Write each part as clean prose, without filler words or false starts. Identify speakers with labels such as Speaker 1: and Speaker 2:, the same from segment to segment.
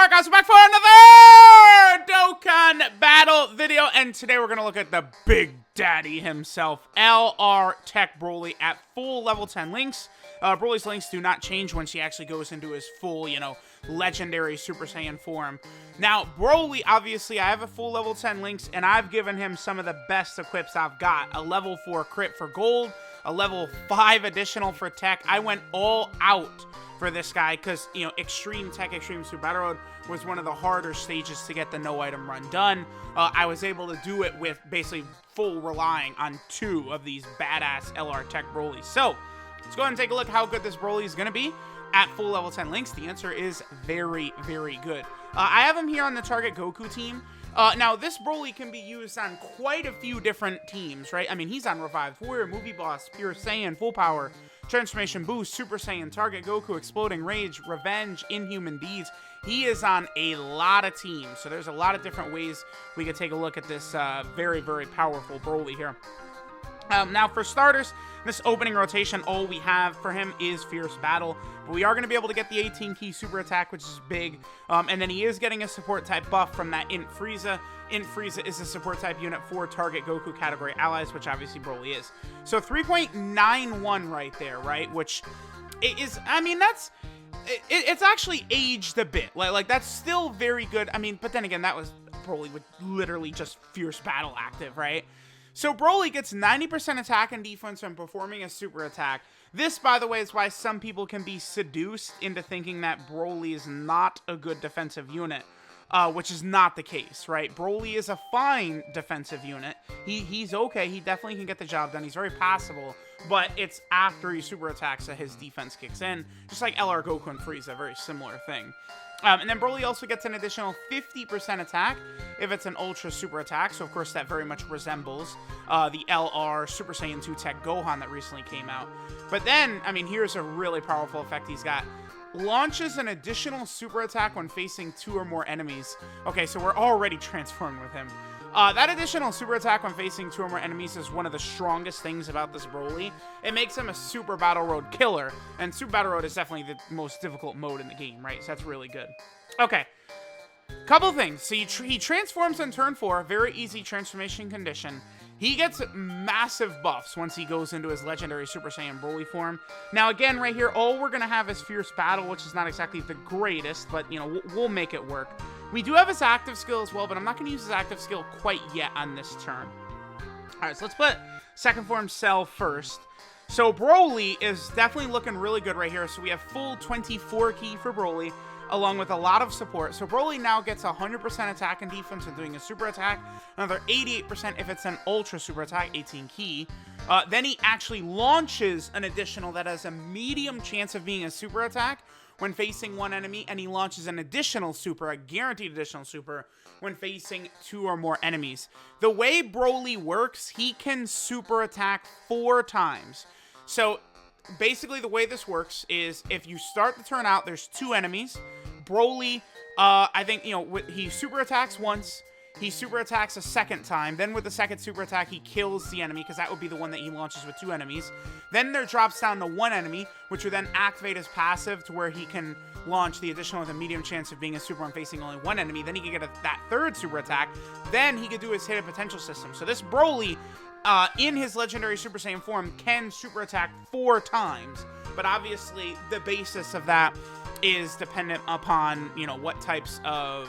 Speaker 1: Alright guys, we're back for another Dokkan battle video, and today we're going to look at the Big Daddy himself, LR BROLY at full level 10 links. Broly's links do not change when she actually goes into his full, legendary Super Saiyan form. Now, Broly, obviously, I have a full level 10 links, and I've given him some of the best equips I've got. A level 4 crit for gold, a level 5 additional for tech. I went all out for this guy because, Extreme Tech, Extreme Super Battle Road was one of the harder stages to get the no item run done. I was able to do it with basically full relying on 2 of these badass LR BROLYs. So, let's go ahead and take a look how good this Broly is going to be at full level 10 links. The answer is very, very good. I have him here on the target Goku team. Now, this Broly can be used on quite a few different teams, right? I mean, he's on Revived Warrior, Movie Boss, Pure Saiyan, Full Power, Transformation Boost, Super Saiyan, Target Goku, Exploding Rage, Revenge, Inhuman Deeds. He is on a lot of teams, so there's a lot of different ways we could take a look at this very, very powerful Broly here. Now, for starters, this opening rotation, all we have for him is Fierce Battle. But we are going to be able to get the 18 key super attack, which is big. And then he is getting a support type buff from that Int Frieza. Int Frieza is a support type unit for target Goku category allies, which obviously Broly is. So 3.91 right there, right? Which is, I mean, that's... It's actually aged a bit. Like that's still very good. I mean, but then again, that was Broly with literally just Fierce Battle active, right? So Broly gets 90% attack and defense from performing a super attack. This, by the way, is why some people can be seduced into thinking that Broly is not a good defensive unit, which is not the case, right? Broly is a fine defensive unit. He's okay. He definitely can get the job done. He's very passable, but it's after he super attacks that his defense kicks in, just like LR Goku and Frieza, very similar thing. And then Broly also gets an additional 50% attack if it's an Ultra Super attack. So, of course, that very much resembles the LR Super Saiyan 2 Tech Gohan that recently came out. But then, I mean, here's a really powerful effect he's got. Launches an additional super attack when facing 2 or more enemies. Okay, so we're already transformed with him. That additional super attack when facing 2 or more enemies is one of the strongest things about this Broly. It makes him a Super Battle Road killer, and Super Battle Road is definitely the most difficult mode in the game, right? So that's really good. Okay, couple things. So he transforms on turn 4, very easy transformation condition. He gets massive buffs once he goes into his legendary Super Saiyan Broly form. Now, again, right here, all we're going to have is Fierce Battle, which is not exactly the greatest, but, we'll make it work. We do have his active skill as well, but I'm not going to use his active skill quite yet on this turn. All right, so let's put second form Cell first. So Broly is definitely looking really good right here. So we have full 24 key for Broly, along with a lot of support. So Broly now gets 100% attack and defense when doing a super attack, another 88% if it's an ultra super attack, 18 key. Then he actually launches an additional that has a medium chance of being a super attack when facing 1 enemy, and he launches an additional super, a guaranteed additional super, when facing 2 or more enemies. The way Broly works, he can super attack 4 times. So basically the way this works is if you start the turn out, there's 2 enemies. Broly, I think, he super attacks once. He super attacks a second time. Then with the second super attack, he kills the enemy, because that would be the one that he launches with 2 enemies. Then there drops down to 1 enemy, which would then activate his passive to where he can launch the additional with a medium chance of being a super when facing only 1 enemy. Then he can get that third super attack. Then he could do his hidden potential system. So this Broly, in his legendary Super Saiyan form, can super attack 4 times. But obviously, the basis of that is dependent upon, what types of...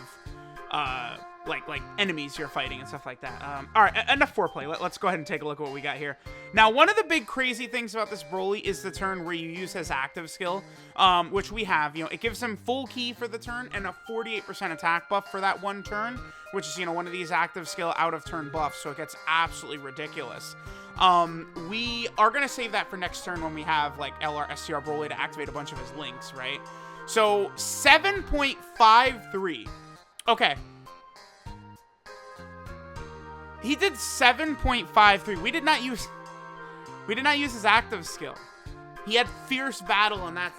Speaker 1: like enemies you're fighting and stuff like that. All right, enough foreplay. Let's go ahead and take a look at what we got here. Now, one of the big crazy things about this Broly is the turn where you use his active skill, which we have. It gives him full key for the turn and a 48% attack buff for that 1 turn, which is, one of these active skill out of turn buffs, so it gets absolutely ridiculous. We are going to save that for next turn when we have, like, LR STR Broly to activate a bunch of his links, right? So, 7.53. Okay. He did 7.53. We did not use his active skill. He had Fierce Battle, and that's...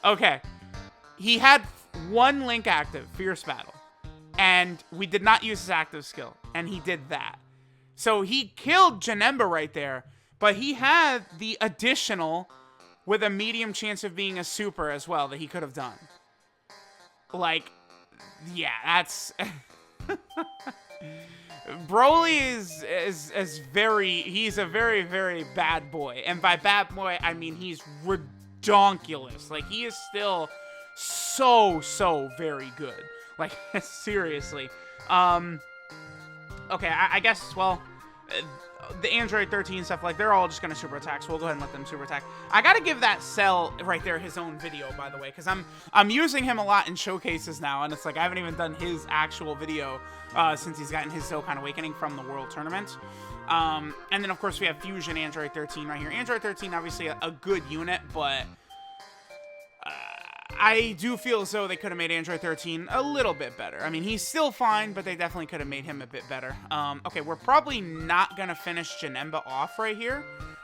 Speaker 1: Okay. He had 1 link active, Fierce Battle. And we did not use his active skill. And he did that. So he killed Janemba right there. But he had the additional with a medium chance of being a super as well that he could have done. Like, yeah, that's... Broly is very... He's a very, very bad boy. And by bad boy, I mean he's redonkulous. Like, he is still so very good. Like, seriously. Okay, I guess, well... the Android 13 stuff, like, they're all just gonna super attack, so we'll go ahead and let them super attack. I gotta give that Cell right there his own video, by the way, because I'm using him a lot in showcases now, and it's like I haven't even done his actual video since he's gotten his Dokkan Awakening from the World Tournament. And then, of course, we have Fusion Android 13 right here. Android 13, obviously, a good unit, but... I do feel as though they could have made Android 13 a little bit better. I mean, he's still fine, but they definitely could have made him a bit better. Okay, we're probably not going to finish Janemba off right here.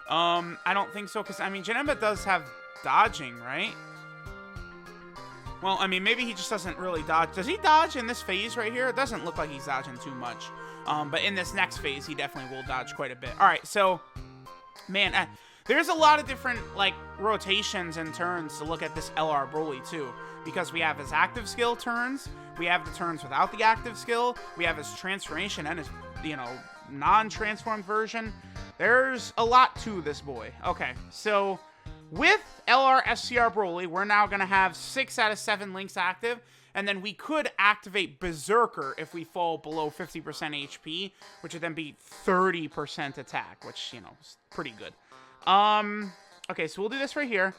Speaker 1: I don't think so, because, I mean, Janemba does have dodging, right? Well, I mean, maybe he just doesn't really dodge. Does he dodge in this phase right here? It doesn't look like he's dodging too much. But in this next phase, he definitely will dodge quite a bit. All right, so, man... there's a lot of different, like, rotations and turns to look at this LR Broly, too. Because we have his active skill turns, we have the turns without the active skill, we have his transformation and his, you know, non-transformed version. There's a lot to this boy. Okay, so with LR SCR Broly, we're now going to have 6 out of 7 links active. And then we could activate Berserker if we fall below 50% HP, which would then be 30% attack, which, you know, is pretty good. Okay, so we'll do this right here.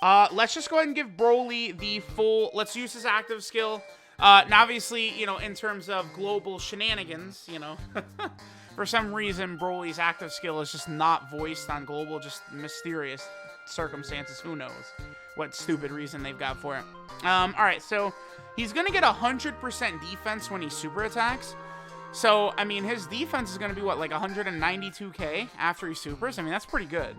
Speaker 1: Let's just go ahead and give Broly the full, let's use his active skill. Now obviously, you know, in terms of global shenanigans, you know, for some reason, Broly's active skill is just not voiced on global, just mysterious circumstances. Who knows what stupid reason they've got for it. Alright, so he's gonna get 100% defense when he super attacks. So, I mean, his defense is going to be, what, like 192k after he supers? I mean, that's pretty good.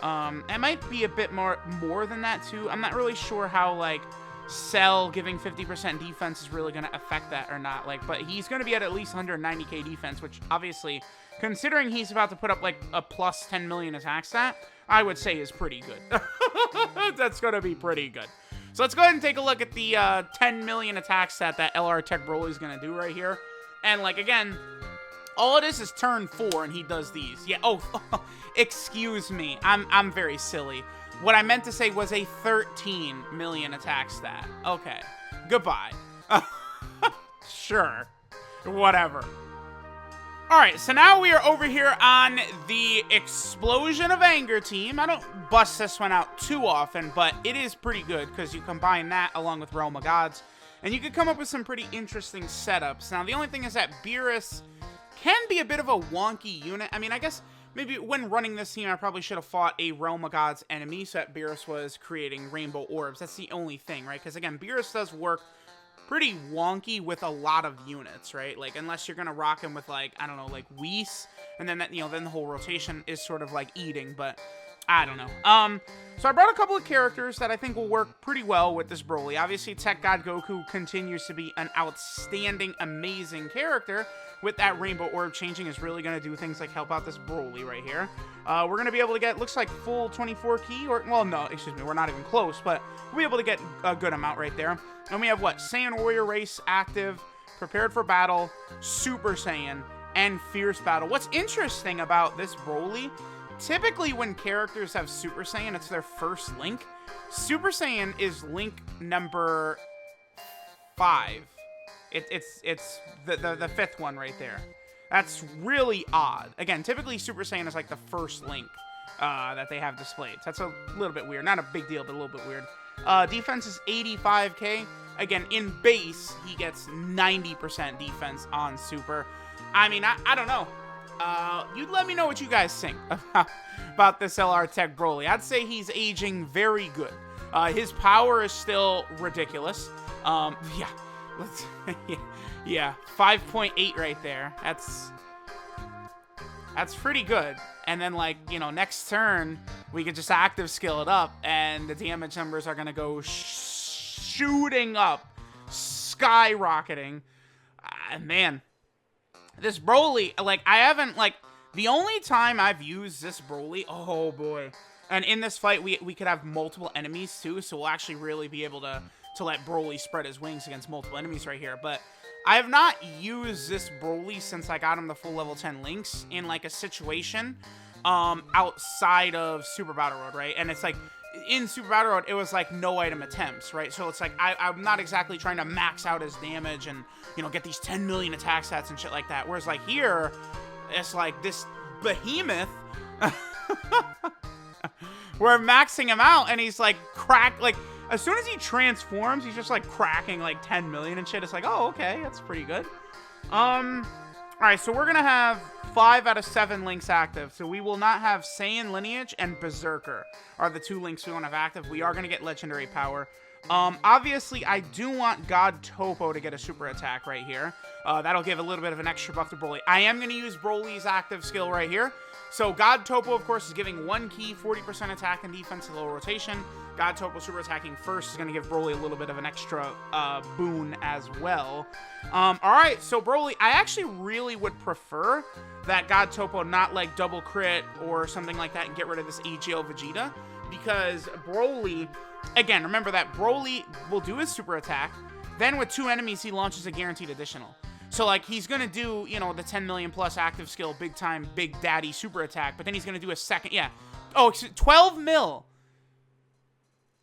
Speaker 1: It might be a bit more than that, too. I'm not really sure how, like, Cell giving 50% defense is really going to affect that or not. Like, but he's going to be at least 190k defense, which, obviously, considering he's about to put up, like, a plus 10 million attack stat, I would say is pretty good. That's going to be pretty good. So let's go ahead and take a look at the 10 million attack stat that LR Tech Broly is going to do right here. And, like, again, all it is turn 4, and he does these. Yeah, oh, excuse me. I'm very silly. What I meant to say was a 13 million attack stat. Okay, goodbye. Sure, whatever. All right, so now we are over here on the Explosion of Anger team. I don't bust this one out too often, but it is pretty good because you combine that along with Realm of Gods. And you could come up with some pretty interesting setups. Now, the only thing is that Beerus can be a bit of a wonky unit. I mean, I guess maybe when running this team, I probably should have fought a Realm of Gods enemy so that Beerus was creating rainbow orbs. That's the only thing, right? Because, again, Beerus does work pretty wonky with a lot of units, right? Like, unless you're going to rock him with, like, I don't know, like Whis, and then that, you know, then the whole rotation is sort of like eating, but I don't know. So I brought a couple of characters that I think will work pretty well with this Broly. Obviously, Tech God Goku continues to be an outstanding, amazing character. With that Rainbow Orb changing is really going to do things like help out this Broly right here. We're going to be able to get, looks like full 24 key, or, well, no, excuse me, we're not even close, but we'll be able to get a good amount right there. And we have what? Saiyan Warrior Race active, Prepared for Battle, Super Saiyan, and Fierce Battle. What's interesting about this Broly, typically when characters have Super Saiyan, it's their first link. Super Saiyan is link number 5. It's the 5th one right there. That's really odd. Again, typically Super Saiyan is like the first link that they have displayed. So that's a little bit weird. Not a big deal, but a little bit weird. Defense is 85k. Again, in base, he gets 90% defense on Super. I mean, I don't know. You let me know what you guys think about this LR Tech Broly. I'd say he's aging very good. His power is still ridiculous. Yeah. Yeah, 5.8 right there. That's pretty good. And then, like, you know, next turn, we could just active skill it up, and the damage numbers are going to go shooting up, skyrocketing. Man, this Broly, like, I haven't, like, the only time I've used this Broly, oh boy, And in this fight, we could have multiple enemies too, so we'll actually really be able to let Broly spread his wings against multiple enemies right here. But I have not used this Broly since I got him the full level 10 links in like a situation outside of Super Battle Road, right? And it's like, in Super Battle Road, it was like no item attempts, right? So it's like, I'm not exactly trying to max out his damage and, you know, get these 10 million attack stats and shit like that. Whereas like here, it's like this behemoth, we're maxing him out and he's like like, as soon as he transforms, he's just like cracking like 10 million and shit. It's like, oh, okay, that's pretty good. Alright, so we're gonna have 5 out of 7 links active. So we will not have Saiyan Lineage and Berserker are the 2 links we won't have active. We are gonna get legendary power. Obviously, I do want God Topo to get a super attack right here. That'll give a little bit of an extra buff to Broly. I am gonna use Broly's active skill right here. So God Topo, of course, is giving 1 key, 40% attack and defense to low rotation. God Topo super attacking first is going to give Broly a little bit of an extra boon as well. Alright, so Broly, I actually really would prefer that God Topo not like double crit or something like that and get rid of this AGL Vegeta. Because Broly, again, remember that Broly will do his super attack. Then with 2 enemies, he launches a guaranteed additional. So, like, he's going to do, you know, the 10 million plus active skill, big time, big daddy super attack. But then he's going to do a second, yeah. Oh, 12 mil.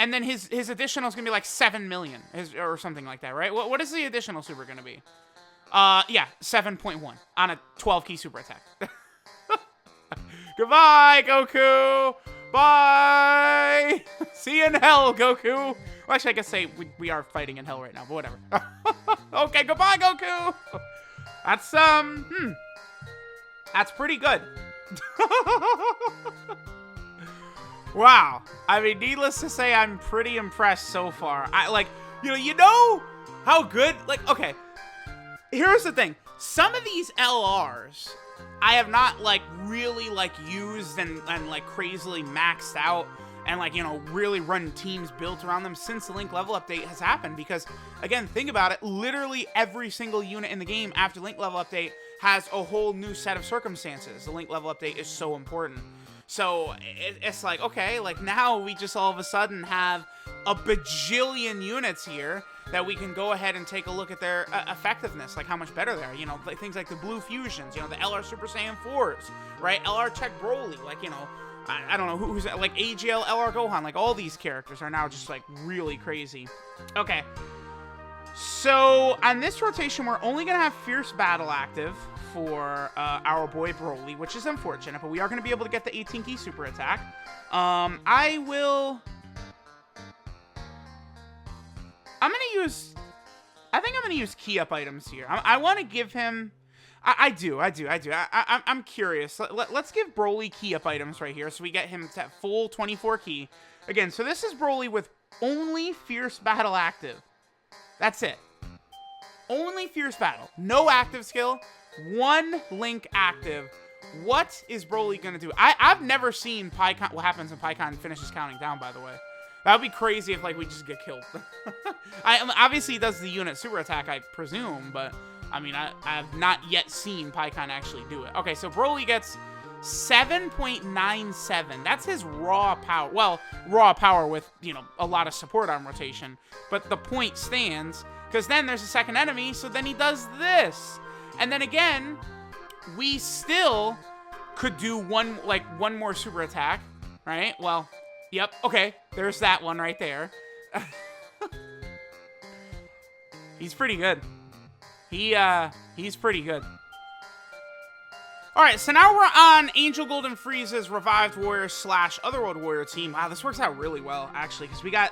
Speaker 1: And then his additional is going to be like 7 million or something like that, right? What is the additional super going to be? Yeah, 7.1 on a 12 key super attack. Goodbye, Goku. Bye. See you in hell, Goku. Well, actually, I guess say we are fighting in hell right now, but whatever. Okay, goodbye, Goku. That's pretty good. Wow. I mean, needless to say, I'm pretty impressed so far. You know how good, like, okay. Here's the thing. Some of these LRs, I have not, like, really, like, used and like, crazily maxed out and, like, you know, really run teams built around them since the Link level update has happened. Because, again, think about it. Literally every single unit in the game after Link level update has a whole new set of circumstances. The Link level update is so important. So, it's like, okay, like, now we just all of a sudden have a bajillion units here that we can go ahead and take a look at their effectiveness, like how much better they are. You know, like, things like the Blue Fusions, you know, the LR Super Saiyan 4s, right? LR TEQ Broly, like, you know, I don't know, who's like AGL, LR Gohan, like, all these characters are now just, like, really crazy. Okay. So, on this rotation, we're only going to have Fierce Battle active for our boy Broly, which is unfortunate, but we are going to be able to get the 18 key super attack. I think I'm going to use key up items here. I want to give him... I do. I'm curious. Let's give Broly key up items right here so we get him to that full 24 key. Again, so this is Broly with only Fierce Battle active. That's it. Only Fierce Battle. No active skill. 1 Link active. What is Broly going to do? I've never seen PyCon... What happens when PyCon finishes counting down, by the way. That would be crazy if, like, we just get killed. Obviously, he does the unit super attack, I presume, but, I mean, I have not yet seen PyCon actually do it. Okay, so Broly gets 7.97. That's his raw power. Well, raw power with, you know, a lot of support on rotation. But the point stands, because then there's a second enemy, so then he does this. And then again, we still could do one more super attack, right? Well... Yep, okay, there's that one right there. He's pretty good. He's pretty good. Alright, so now we're on Angel Golden Frieza's Revived Warrior / Otherworld Warrior team. Wow, this works out really well, actually, because we got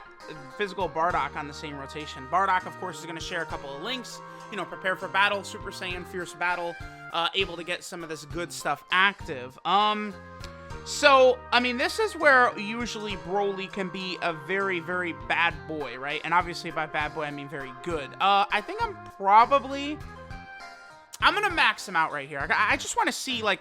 Speaker 1: physical Bardock on the same rotation. Bardock, of course, is going to share a couple of links. You know, prepare for battle, Super Saiyan, Fierce Battle, able to get some of this good stuff active. So, I mean, this is where usually Broly can be a very, very bad boy, right? And obviously by bad boy, I mean very good. I think I'm gonna max him out right here. I just want to see, like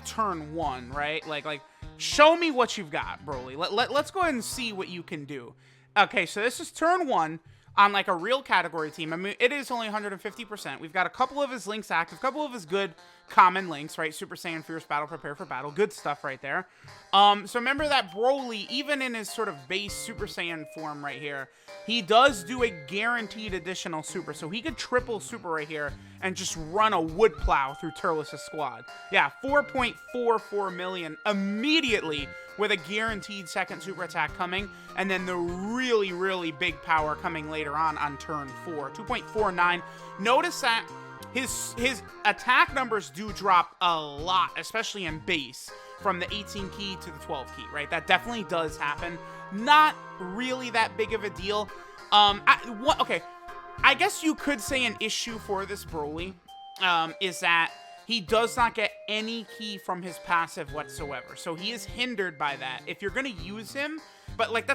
Speaker 1: turn 1, right? Like, show me what you've got, Broly. Let's go ahead and see what you can do. Okay, so this is turn 1. on like a real category team, I mean, it is only 150%. We've got a couple of his links active, a couple of his good common links, right? Super Saiyan, Fierce Battle, Prepare for Battle, good stuff right there. So remember that Broly, even in his sort of base Super Saiyan form right here, he does do a guaranteed additional super, so he could triple super right here and just run a wood plow through Turles' squad. Yeah, 4.44 million immediately with a guaranteed second super attack coming, and then the really, really big power coming later on turn 4. 2.49. Notice that his attack numbers do drop a lot, especially in base, from the 18 key to the 12 key, right? That definitely does happen. Not really that big of a deal. Okay, I guess you could say an issue for this Broly is that he does not get any key from his passive whatsoever. So he is hindered by that. If you're going to use him, but like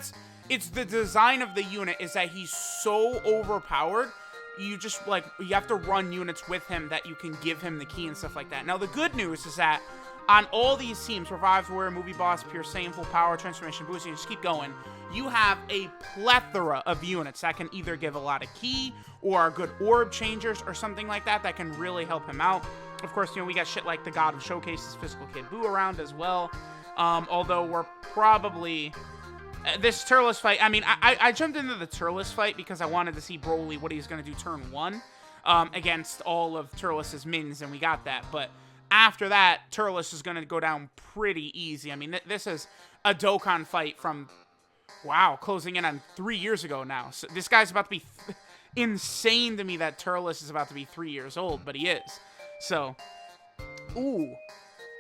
Speaker 1: it's the design of the unit is that he's so overpowered, you just like, you have to run units with him that you can give him the key and stuff like that. Now the good news is that on all these teams, Revived Warrior, Movie Boss, Pure Saiyan, Full Power, Transformation Boost, you just keep going, you have a plethora of units that can either give a lot of key or are good orb changers or something like that that can really help him out. Of course, you know, we got shit like the God of Showcases, Physical Kid Buu around as well. Although we're probably... this Turles fight, I mean, I jumped into the Turles fight because I wanted to see Broly, what he's going to do turn 1 against all of Turles' minions, and we got that. But after that, Turles is going to go down pretty easy. I mean, this is a Dokkan fight from, wow, closing in on 3 years ago now. So this guy's about to be insane to me that Turles is about to be 3 years old, but he is. So, ooh.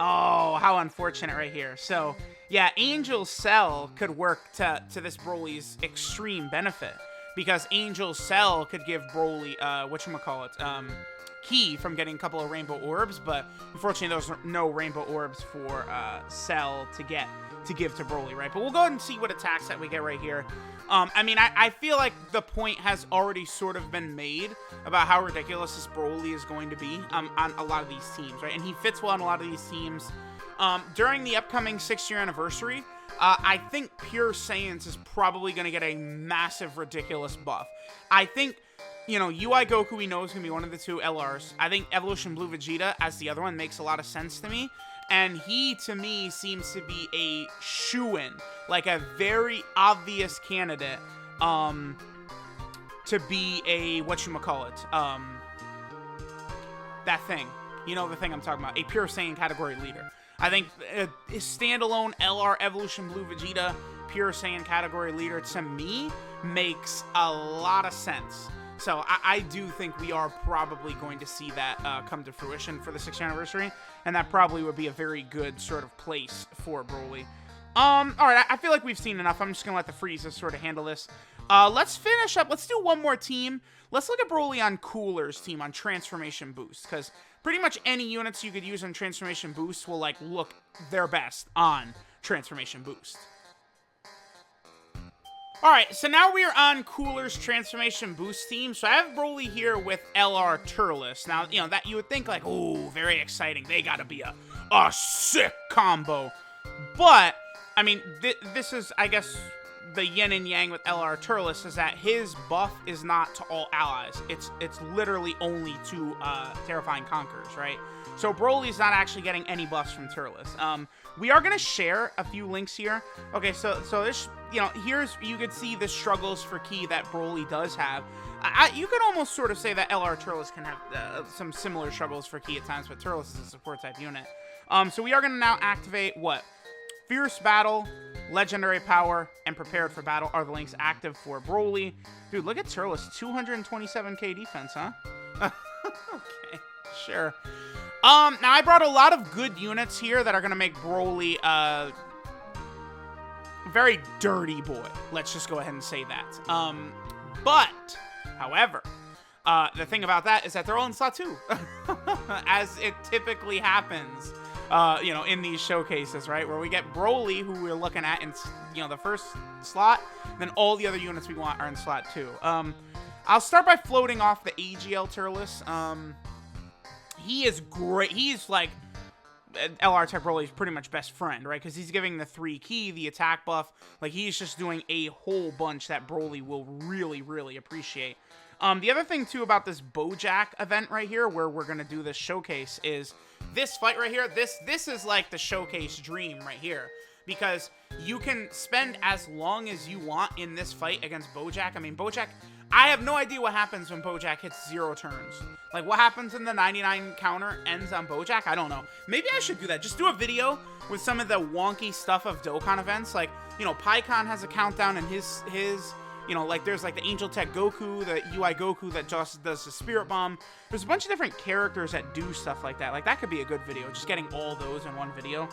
Speaker 1: Oh, how unfortunate right here. So, yeah, Angel Cell could work to this Broly's extreme benefit. Because Angel Cell could give Broly, key from getting a couple of rainbow orbs, but unfortunately there's no rainbow orbs for Cell to give to Broly, right? But we'll go ahead and see what attacks that we get right here. I mean, I feel like the point has already sort of been made about how ridiculous this Broly is going to be on a lot of these teams, right? And he fits well on a lot of these teams. During the upcoming 6-year anniversary, I think Pure Saiyans is probably going to get a massive, ridiculous buff. I think, you know, UI Goku we know is going to be one of the 2 LRs. I think Evolution Blue Vegeta as the other one makes a lot of sense to me. And he, to me, seems to be a shoo-in, like a very obvious candidate to be a, that thing. You know the thing I'm talking about, a Pure Saiyan category leader. I think a standalone LR Evolution Blue Vegeta Pure Saiyan category leader, to me, makes a lot of sense. So I do think we are probably going to see that come to fruition for the 6th anniversary, and that probably would be a very good sort of place for Broly. All right, I feel like we've seen enough. I'm just gonna let the Friezas sort of handle this. Let's finish up. Let's do one more team. Let's look at Broly on Cooler's team on Transformation Boost, because pretty much any units you could use on Transformation Boost will like look their best on Transformation Boost. Alright, so now we are on Cooler's Transformation Boost team. So I have Broly here with LR Turles. Now, you know, that you would think like, oh, very exciting. They gotta be a sick combo. But, I mean, this is, I guess, the yin and yang with LR Turles is that his buff is not to all allies. It's literally only to Terrifying Conquerors, right? So Broly's not actually getting any buffs from Turles. We are gonna share a few links here. Okay, so this, you know, you could see the struggles for key that Broly does have. You could almost sort of say that LR Turles can have some similar struggles for key at times, but Turles is a support type unit. So we are gonna now activate what? Fierce Battle, Legendary Power, and Prepared for Battle are the links active for Broly. Dude, look at Turles, 227k defense, huh? Okay, sure. Now I brought a lot of good units here that are gonna make Broly a very dirty boy. Let's just go ahead and say that. But, however, the thing about that is that they're all in slot 2, as it typically happens. You know, in these showcases, right? Where we get Broly, who we're looking at in, you know, the first slot, then all the other units we want are in slot 2. I'll start by floating off the AGL Turles. He is great. He's like LR Tech Broly's pretty much best friend, right? Because he's giving the 3 key, the attack buff. Like, he's just doing a whole bunch that Broly will really, really appreciate. The other thing, too, about this Bojack event right here, where we're going to do this showcase, is this fight right here. This is like the showcase dream right here. Because you can spend as long as you want in this fight against Bojack. I mean, Bojack, I have no idea what happens when Bojack hits 0 turns. Like, what happens when the 99 counter ends on Bojack? I don't know. Maybe I should do that. Just do a video with some of the wonky stuff of Dokkan events. Like, you know, PyCon has a countdown, and his you know, like, there's, like, the Angel Tech Goku, the UI Goku that just does the Spirit Bomb. There's a bunch of different characters that do stuff like that. Like, that could be a good video, just getting all those in one video.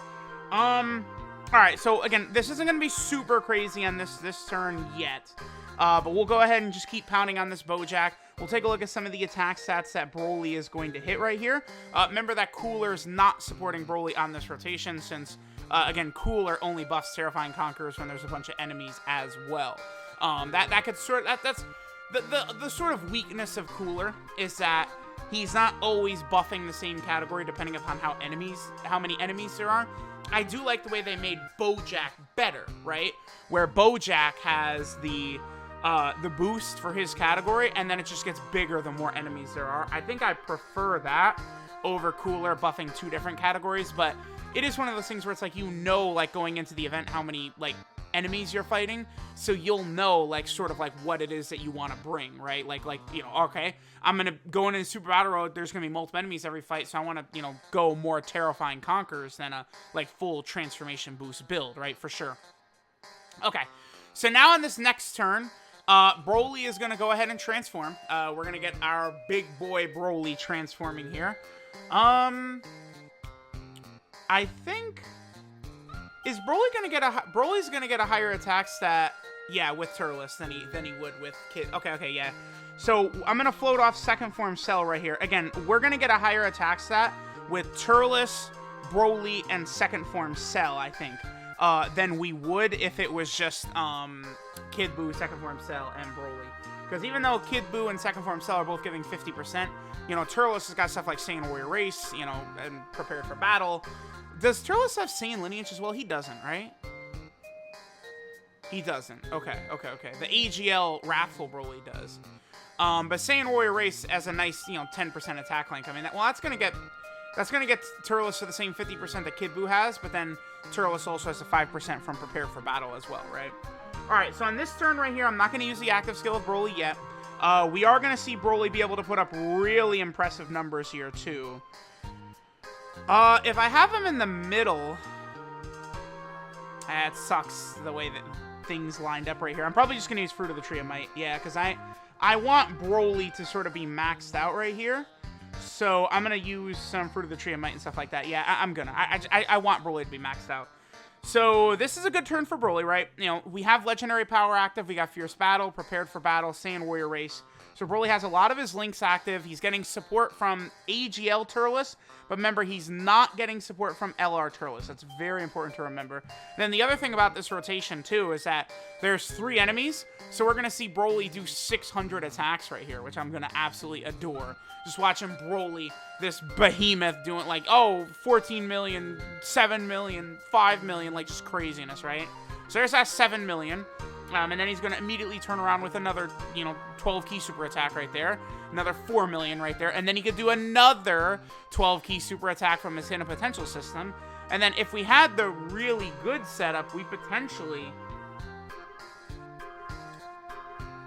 Speaker 1: Alright, so, again, this isn't going to be super crazy on this turn yet. But we'll go ahead and just keep pounding on this Bojack. We'll take a look at some of the attack stats that Broly is going to hit right here. Remember that Cooler's not supporting Broly on this rotation, since, again, Cooler only buffs Terrifying Conquerors when there's a bunch of enemies as well. That could that's the sort of weakness of Cooler, is that he's not always buffing the same category depending upon how many enemies there are. I do like the way they made Bojack better, right? Where Bojack has the boost for his category, and then it just gets bigger the more enemies there are. I think I prefer that over Cooler buffing 2 different categories, but it is one of those things where it's like, you know, like, going into the event how many, like, enemies you're fighting, so you'll know, like, sort of, like, what it is that you want to bring, right? Like, you know, okay, I'm gonna go into Super Battle Road, there's gonna be multiple enemies every fight, so I want to, you know, go more Terrifying Conquerors than a, like, full transformation boost build, right? For sure. Okay, so now on this next turn, Broly is gonna go ahead and transform. We're gonna get our big boy Broly transforming here. I think... Is Broly gonna get Broly's gonna get a higher attack stat, yeah, with Turles than he would with Kid. Okay, yeah. So I'm gonna float off second form Cell right here. Again, we're gonna get a higher attack stat with Turles, Broly, and second form Cell, I think, than we would if it was just Kid Buu, second form Cell, and Broly. Because even though Kid Buu and second form Cell are both giving 50%, you know, Turles has got stuff like Saiyan Warrior Race, you know, and Prepared for Battle. Does Turles have Saiyan lineage as well? He doesn't, right? He doesn't. Okay. The AGL Wrathful Broly does. But Saiyan Warrior Race as a nice, you know, 10% attack link. I mean, that's gonna get Turles to the same 50% that Kid Buu has, but then Turles also has a 5% from Prepare for Battle as well, right? Alright, so on this turn right here, I'm not gonna use the active skill of Broly yet. We are gonna see Broly be able to put up really impressive numbers here, too. If I have him in the middle... It sucks the way that things lined up right here. I'm probably just going to use Fruit of the Tree of Might. Yeah, because I want Broly to sort of be maxed out right here. So I'm going to use some Fruit of the Tree of Might and stuff like that. Yeah, I'm going to. I want Broly to be maxed out. So this is a good turn for Broly, right? You know, we have Legendary Power active. We got Fierce Battle, Prepared for Battle, Saiyan Warrior Race. So Broly has a lot of his links active. He's getting support from AGL Turles, but remember, he's not getting support from LR Turles. That's very important to remember. And then the other thing about this rotation, too, is that there's 3 enemies, so we're going to see Broly do 600 attacks right here, which I'm going to absolutely adore. Just watching Broly, this behemoth, doing, like, 14 million, 7 million, 5 million, like, just craziness, right? So there's that 7 million. And then he's going to immediately turn around with another, you know, 12 key super attack right there. Another 4 million right there. And then he could do another 12 key super attack from his Hidden Potential system. And then if we had the really good setup, we potentially...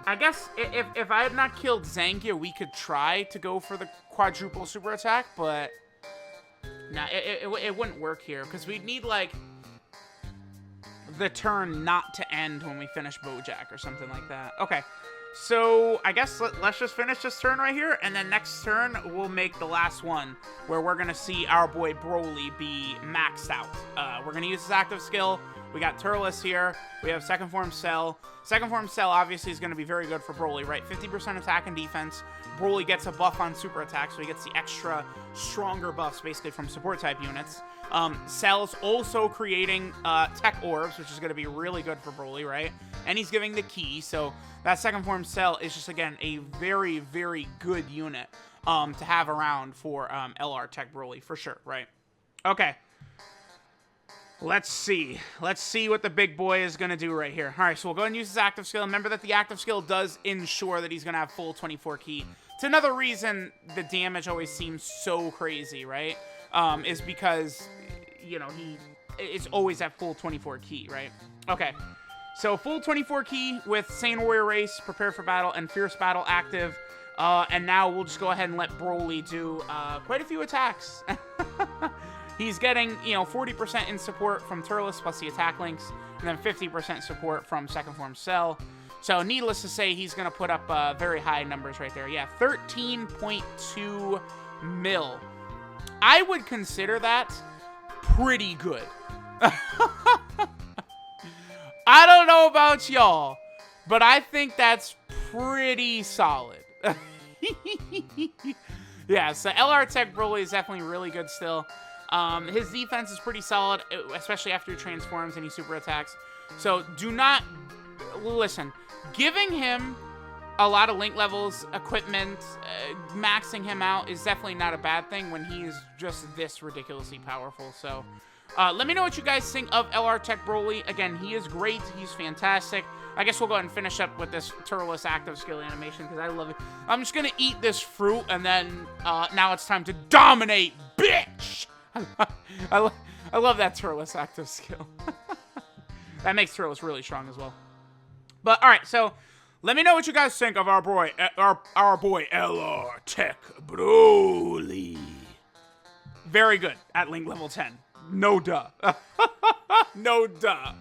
Speaker 1: I guess if I had not killed Zangia, we could try to go for the quadruple super attack. But nah, it wouldn't work here. Because we'd need, like... the turn not to end when we finish Bojack or something like that. Okay, so I guess let's just finish this turn right here, and then next turn we'll make the last one where we're gonna see our boy Broly be maxed out. We're gonna use his active skill. We got Turles here. We have second form Cell. Second form Cell obviously is going to be very good for Broly, right? 50% attack and defense. Broly gets a buff on super attack, so he gets the extra stronger buffs basically from support type units. Cell's also creating tech orbs, which is going to be really good for Broly, right? And he's giving the key, so that second form Cell is just, again, a very, very good unit to have around for LR Tech Broly, for sure, right? Okay, Let's see. Let's see what the big boy is going to do right here. All right, so we'll go ahead and use his active skill. Remember that the active skill does ensure that he's going to have full 24 ki. It's another reason the damage always seems so crazy, right? Is because, you know, it's always at full 24 ki, right? Okay. So full 24 ki with Sane Warrior Race, Prepare for Battle, and Fierce Battle active. And now we'll just go ahead and let BROLY do quite a few attacks. He's getting, you know, 40% in support from Turles plus the attack links, and then 50% support from Second Form Cell. So needless to say, he's going to put up very high numbers right there. Yeah, 13.2 mil. I would consider that pretty good. I don't know about y'all, but I think that's pretty solid. Yeah, so LR TEQ BROLY is definitely really good still. His defense is pretty solid, especially after he transforms and he super attacks. So do not... Listen, giving him a lot of link levels, equipment, maxing him out is definitely not a bad thing when he is just this ridiculously powerful. So let me know what you guys think of LR TEQ BROLY. Again, he is great. He's fantastic. I guess we'll go ahead and finish up with this Turles active skill animation because I love it. I'm just going to eat this fruit, and then now it's time to dominate, bitch! I love that Turles active skill. That makes Turles really strong as well. But, alright, so let me know what you guys think of our boy LR TEQ BROLY. Very good at link level 10. No duh. No duh.